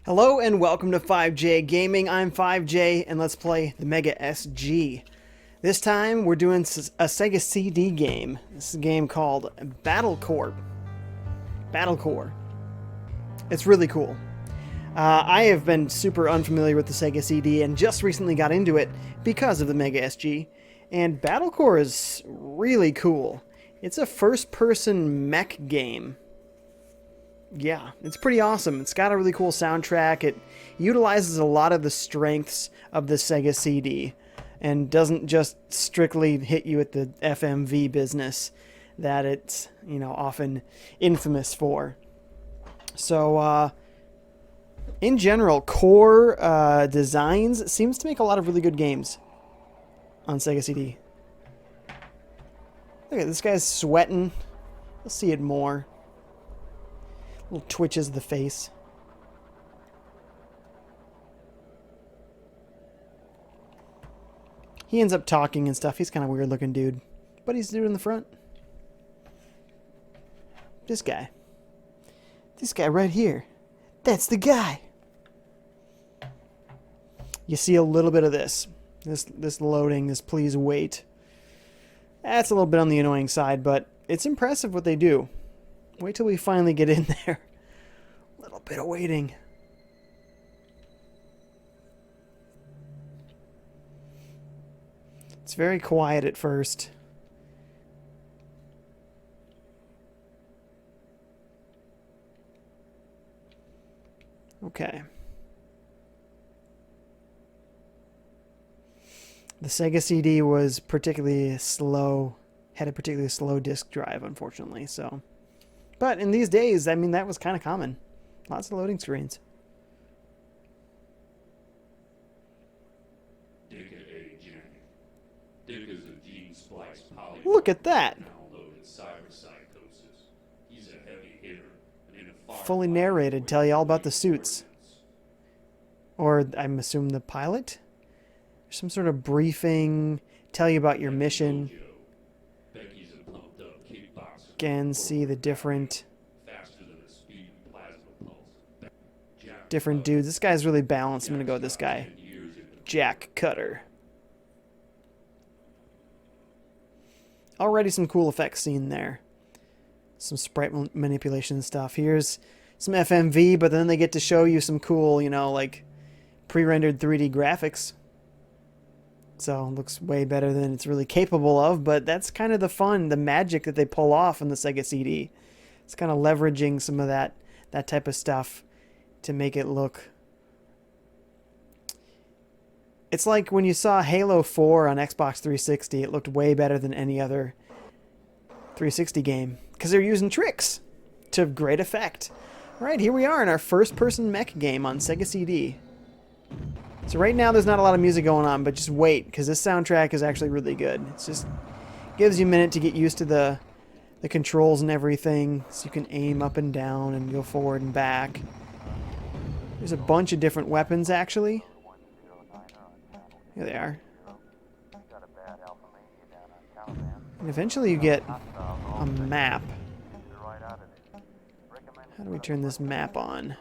Hello and welcome to 5J Gaming. I'm 5J and let's play the Mega SG. This time we're doing a Sega CD game. This is a game called Battlecorps. It's really cool. I have been super unfamiliar with the Sega CD and just recently got into it because of the Mega SG. And Battlecorps is really cool. It's a first-person mech game. Yeah, it's pretty awesome. It's got a really cool soundtrack. It utilizes a lot of the strengths of the Sega CD and doesn't just strictly hit you at the FMV business that it's, often infamous for. So, in general, Core Designs seems to make a lot of really good games on Sega CD. Look at this guy's sweating. You'll see it more. Little twitches of the face. He ends up talking and stuff. He's kind of a weird looking dude. But he's the dude in the front. This guy. This guy right here. That's the guy. You see a little bit of this. This loading, this please wait. That's a little bit on the annoying side, but it's impressive what they do. Wait till we finally get in there. A little bit of waiting. It's very quiet at first. Okay. The Sega CD was particularly slow, had a particularly slow disk drive, unfortunately, so... But in these days, I mean, that was kind of common. Lots of loading screens. Look at that! Fully narrated, tell you all about the suits. Or, I'm assuming the pilot? Some sort of briefing, tell you about your mission. Again, see the different dudes. This guy's really balanced. I'm gonna go with this guy, Jack Cutter. Already some cool effects seen there. Some sprite manipulation stuff. Here's some FMV, but then they get to show you some cool, like pre-rendered 3D graphics. So it looks way better than it's really capable of, but that's kind of the fun, the magic that they pull off on the Sega CD. It's kind of leveraging some of that type of stuff to make it look... It's like when you saw Halo 4 on Xbox 360, it looked way better than any other 360 game, because they're using tricks to great effect. Alright, here we are in our first-person mech game on Sega CD. So right now there's not a lot of music going on, but just wait, because this soundtrack is actually really good. It just gives you a minute to get used to the controls and everything, so you can aim up and down and go forward and back. There's a bunch of different weapons, actually. Here they are. And eventually you get a map. How do we turn this map on?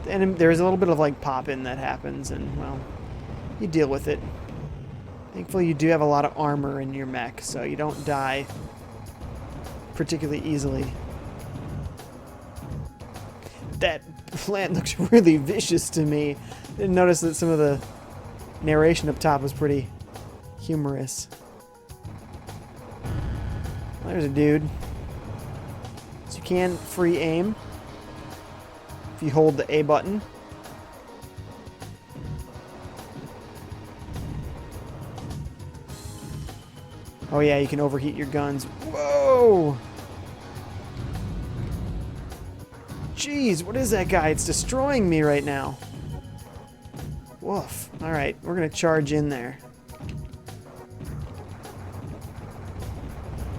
And there's a little bit of like pop-in that happens, and well, you deal with it. Thankfully you do have a lot of armor in your mech, so you don't die particularly easily. That plant looks really vicious to me. Didn't notice that some of the narration up top was pretty humorous. There's a dude. So you can free aim if you hold the A button. Oh yeah, you can overheat your guns. Whoa! Jeez, what is that guy? It's destroying me right now. Woof. Alright, we're gonna charge in there.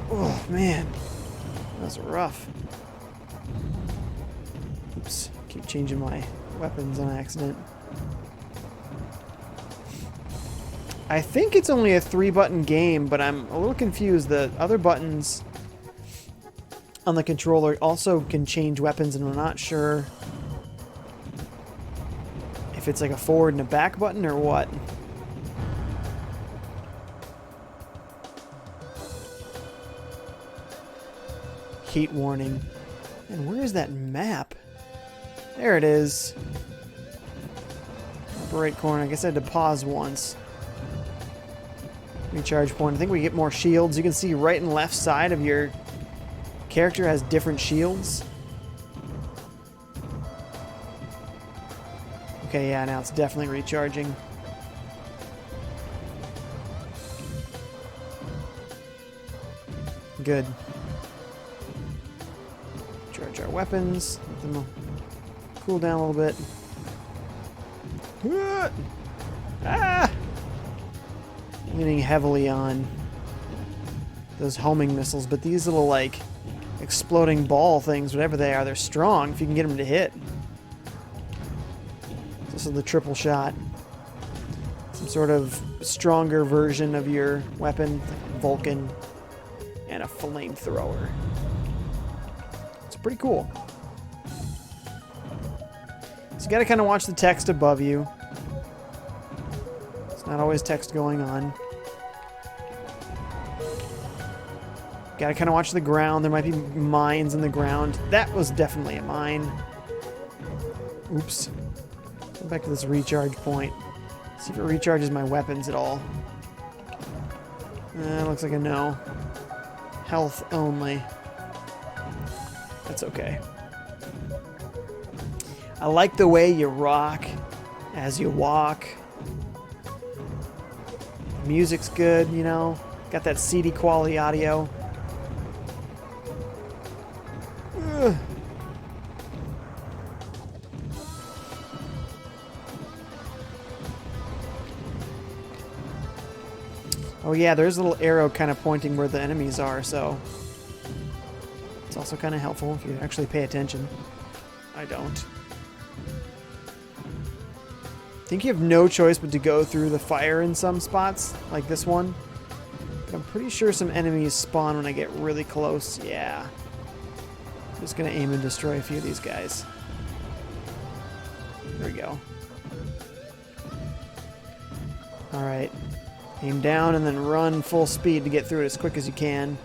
Oh, man. That was rough. Oops. Keep changing my weapons on accident. I think it's only a 3-button game, but I'm a little confused. The other buttons on the controller also can change weapons, and I'm not sure if it's like a forward and a back button or what. Heat warning. And where is that map? There it is. Upper right corner. I guess I had to pause once. Recharge point. I think we get more shields. You can see right and left side of your character has different shields. Okay, yeah, now it's definitely recharging. Good. Charge our weapons. Let them cool down a little bit. Ah! Leaning heavily on those homing missiles, but these little, like, exploding ball things, whatever they are, they're strong if you can get them to hit. This is the triple shot. Some sort of stronger version of your weapon, like Vulcan, and a flamethrower. It's pretty cool. So you gotta kind of watch the text above you. It's not always text going on. Gotta kind of watch the ground. There might be mines in the ground. That was definitely a mine. Oops. Go back to this recharge point. See if it recharges my weapons at all. Looks like a no. Health only. That's okay. I like the way you rock as you walk. The music's good, you know. Got that CD quality audio. Ugh. Oh yeah, there's a little arrow kind of pointing where the enemies are, so it's also kind of helpful if you actually pay attention. I don't. I think you have no choice but to go through the fire in some spots, like this one. But I'm pretty sure some enemies spawn when I get really close. Yeah. I'm just going to aim and destroy a few of these guys. There we go. Alright. Aim down and then run full speed to get through it as quick as you can.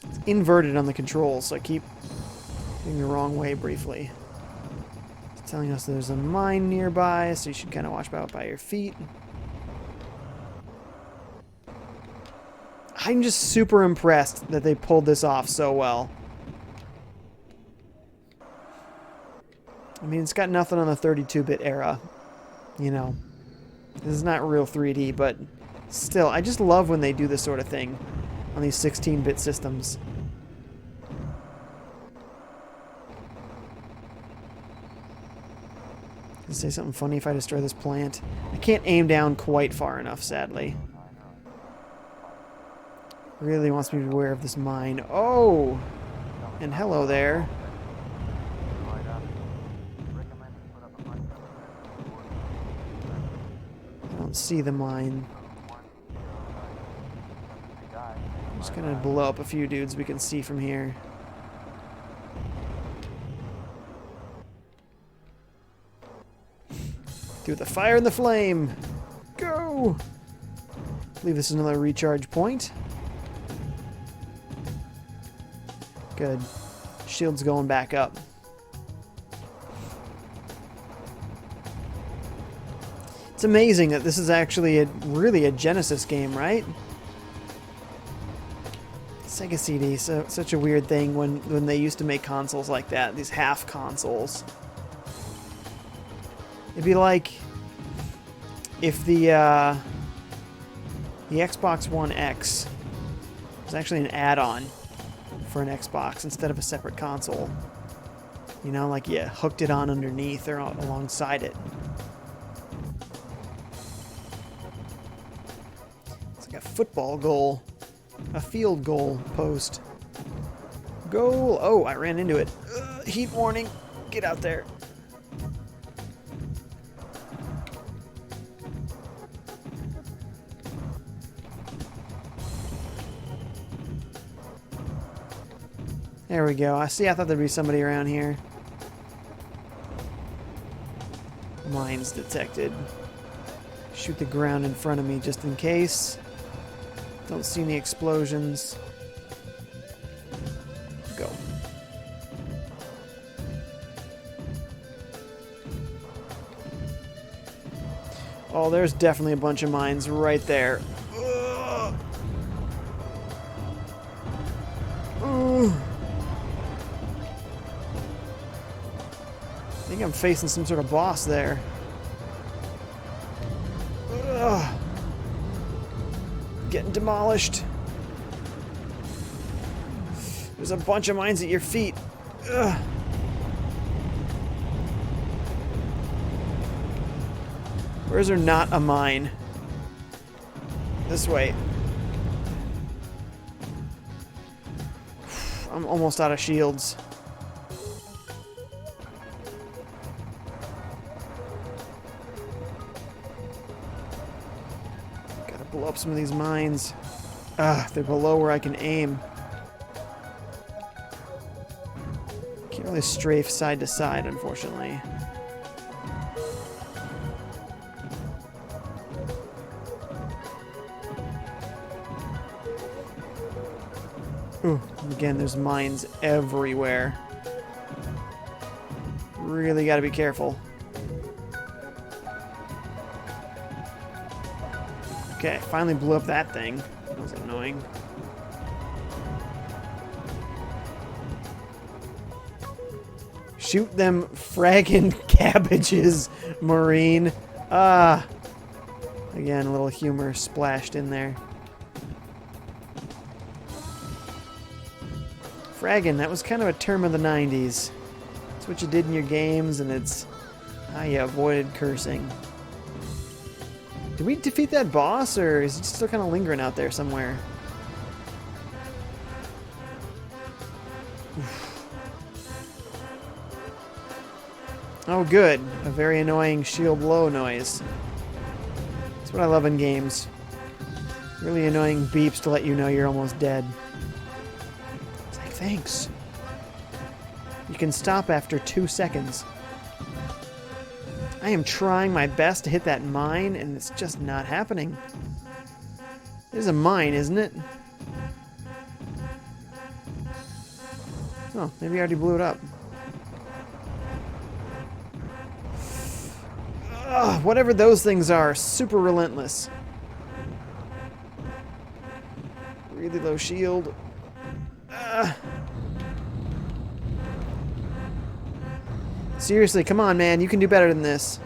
It's inverted on the controls, so I keep going the wrong way briefly. It's telling us there's a mine nearby, so you should kind of watch out by your feet. I'm just super impressed that they pulled this off so well. I mean, it's got nothing on the 32-bit era, you know. This is not real 3D, but still, I just love when they do this sort of thing on these 16-bit systems. Can I say something funny if I destroy this plant? I can't aim down quite far enough, sadly. Really wants me to be aware of this mine. Oh! And hello there. I don't see the mine. I'm just gonna blow up a few dudes we can see from here. Through the fire and the flame! Go! I believe this is another recharge point. Good. Shield's going back up. It's amazing that this is actually really a Genesis game, right? Sega CD, such a weird thing when they used to make consoles like that, these half consoles. It'd be like if the Xbox One X was actually an add-on for an Xbox instead of a separate console. You know, like you hooked it on underneath or alongside it. It's like a football goal. A field goal post. Goal! Oh, I ran into it. Heat warning. Get out there. There we go. I thought there'd be somebody around here. Mines detected. Shoot the ground in front of me just in case. Don't see any explosions. Go. Oh, there's definitely a bunch of mines right there. Ugh. Ugh. I think I'm facing some sort of boss there. Ugh. Getting demolished. There's a bunch of mines at your feet. Ugh. Where is there not a mine? This way. I'm almost out of shields. Gotta blow up some of these mines. They're below where I can aim. Can't really strafe side to side, unfortunately. Ooh, again, there's mines everywhere. Really gotta be careful. Okay, finally blew up that thing. That was annoying. Shoot them fraggin' cabbages, Marine. Again, a little humor splashed in there. Fraggin', that was kind of a term of the 90s. It's what you did in your games, and it's how you avoided cursing. Did we defeat that boss, or is he still kind of lingering out there somewhere? Oh, good. A very annoying shield blow noise. That's what I love in games. Really annoying beeps to let you know you're almost dead. It's like, thanks. You can stop after 2 seconds. I am trying my best to hit that mine, and it's just not happening. It is a mine, isn't it? Oh, maybe I already blew it up. Ugh, whatever those things are, super relentless. Really low shield. Seriously, come on, man. You can do better than this.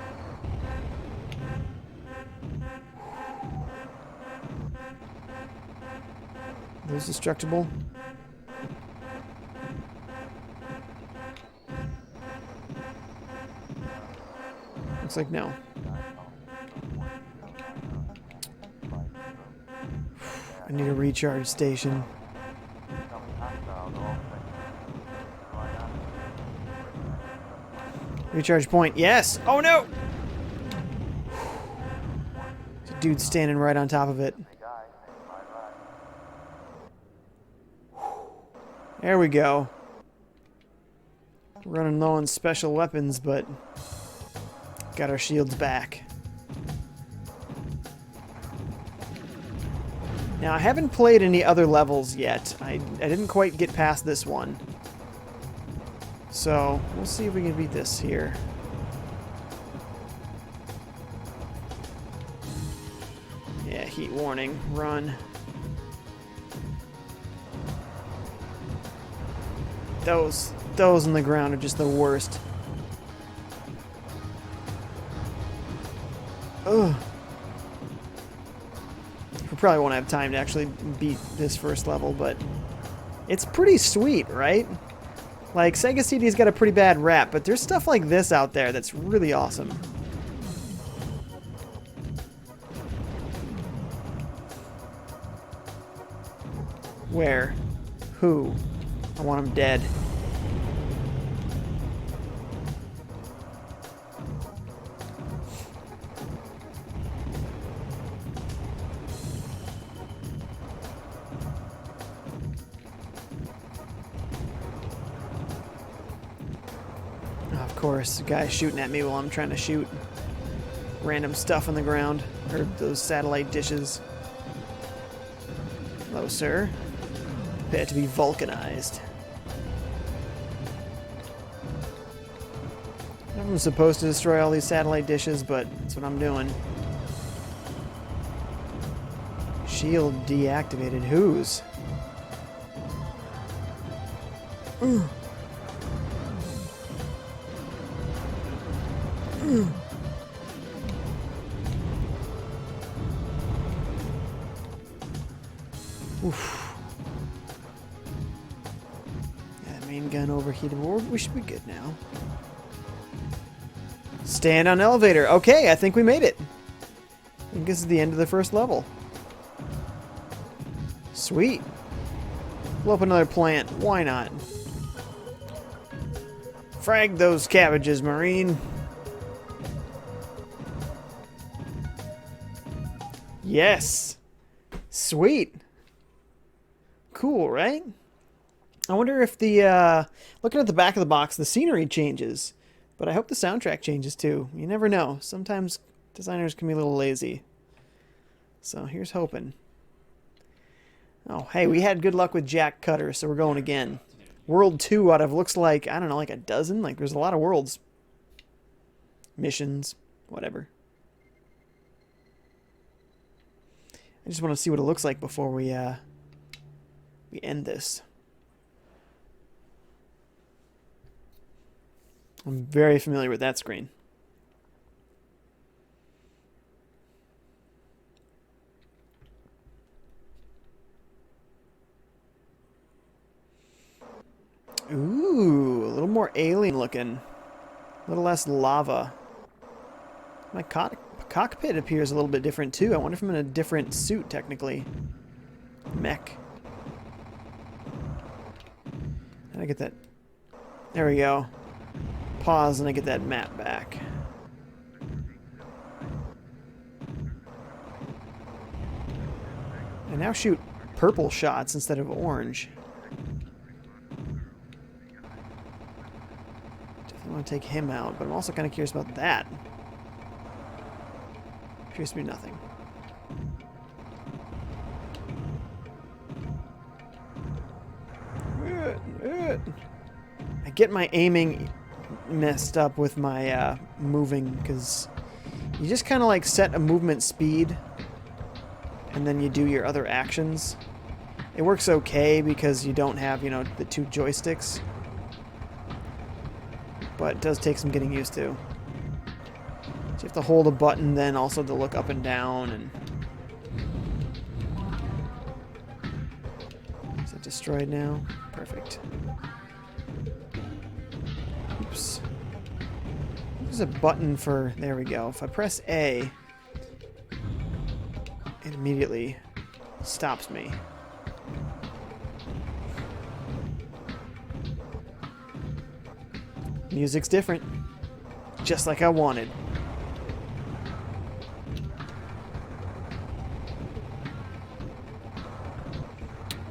Are those destructible? Looks like no. I need a recharge station. Recharge point, yes! Oh no! There's a dude standing right on top of it. There we go. We're running low on special weapons, but got our shields back. Now, I haven't played any other levels yet. I didn't quite get past this one. So, we'll see if we can beat this here. Yeah, heat warning. Run. Those on the ground are just the worst. Ugh. We probably won't have time to actually beat this first level, but it's pretty sweet, right? Like, Sega CD's got a pretty bad rap, but there's stuff like this out there that's really awesome. Where? Who? I want him dead. Of course, the guy's shooting at me while I'm trying to shoot random stuff on the ground, or those satellite dishes. Hello, sir. Prepare to be vulcanized. I'm supposed to destroy all these satellite dishes, but that's what I'm doing. Shield deactivated. Whose? Oof. Yeah, main gun overheated. We should be good now. Stand on elevator. Okay, I think we made it. I think this is the end of the first level. Sweet. Blow up another plant. Why not? Frag those cabbages, Marine. Yes. Sweet. Cool, right? I wonder if the, looking at the back of the box, the scenery changes. But I hope the soundtrack changes too. You never know. Sometimes designers can be a little lazy. So here's hoping. Oh, hey, we had good luck with Jack Cutter, so we're going again. World 2 out of, looks like, I don't know, like a dozen? Like, there's a lot of worlds. Missions, whatever. I just want to see what it looks like before we end this. I'm very familiar with that screen. Ooh, a little more alien looking. A little less lava. My cockpit appears a little bit different too. I wonder if I'm in a different suit technically. Mech. How do I get that? There we go. Pause and I get that map back. I now shoot purple shots instead of orange. Definitely want to take him out, but I'm also kind of curious about that. Appears to be nothing. I get my aiming messed up with my moving, because you just kind of like set a movement speed and then you do your other actions. It works okay because you don't have, you know, the two joysticks, but it does take some getting used to. So you have to hold a button then also to look up and down. And is it destroyed now? Perfect. Oops. There's a button for, there we go. If I press A, it immediately stops me. Music's different, just like I wanted.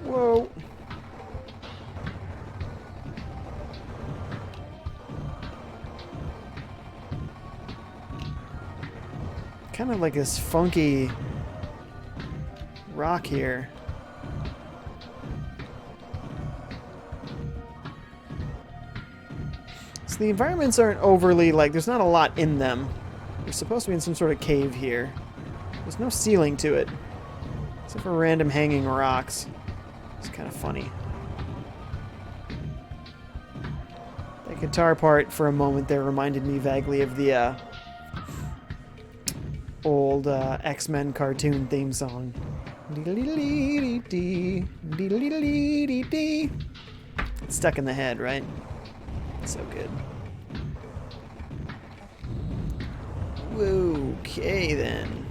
Whoa. Kind of like this funky rock here. So the environments aren't overly, like, there's not a lot in them. You're supposed to be in some sort of cave here. There's no ceiling to it, except for random hanging rocks. It's kind of funny. That guitar part for a moment there reminded me vaguely of the old X-Men cartoon theme song. It's stuck in the head, right? So good. Okay then.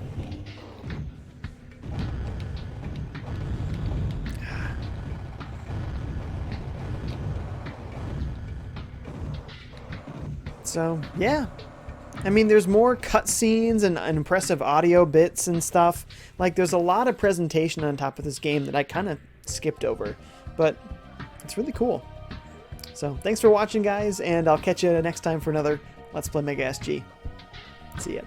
So, yeah. I mean, there's more cutscenes and impressive audio bits and stuff. Like, there's a lot of presentation on top of this game that I kind of skipped over. But it's really cool. So, thanks for watching, guys, and I'll catch you next time for another Let's Play Mega SG. See ya.